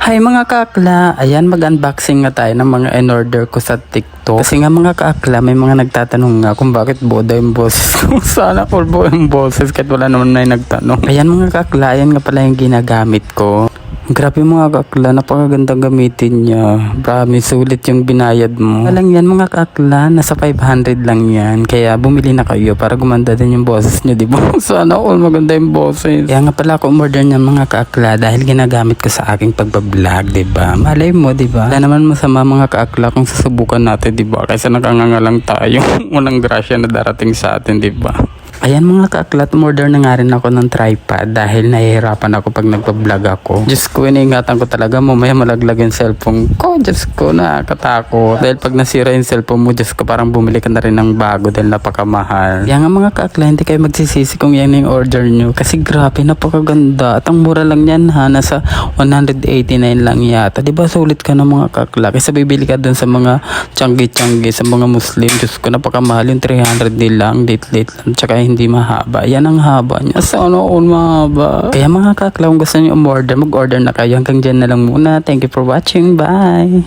Hi mga kaakla, ayan mag-unboxing nga tayo ng mga in-order ko sa TikTok. Kasi nga mga kaakla, may mga nagtatanong nga kung bakit boda yung boses ko. Sana all bo yung boses kahit wala naman na yung nagtanong. Ayan mga kaakla, ayan nga pala yung ginagamit ko. Grabe mga kaakla, napakagandang gamitin niya. Promise, sulit yung binayad mo. Walang yan mga kaakla, nasa 500 lang yan. Kaya bumili na kayo para gumanda din yung boses niyo, di ba? Sana all maganda yung boses. Kaya nga pala ako umorder niya mga kaakla dahil ginagamit ko sa aking pagbablog, di ba? Malay mo, di ba? Wala naman masama mga kaakla kung susubukan natin, di ba? Kaysa nakanganga lang tayo. Walang grasya na darating sa atin, di ba? Ayan mga kaaklat, umorder na nga rin ako ng tripod dahil nahihirapan ako pag nagpa-vlog ako. Diyos ko, iniingatan ko talaga mamaya malaglag yung cellphone ko. Diyos ko, nakakatakot. Dahil pag nasira yung cellphone mo, Diyos ko, parang bumili ka na rin ng bago dahil napakamahal. Kaya nga mga kaaklat, hindi kayo magsisisi kung yan yung order nyo. Kasi grabe, napakaganda. At ang mura lang yan ha, nasa 189 lang yata. Diba sulit ka na mga kaaklat? Kasi bibili ka dun sa mga tiyanggi-tiyanggi, sa mga Muslim. Diyos ko, napakamahal yung 300 nilang, late lang. Tsaka hindi mahaba. Yan ang haba niya. Sana all mahaba. Kaya mga kakla, kung gusto niyo umorder, mag-order na kayo. Hanggang dyan na lang muna. Thank you for watching. Bye!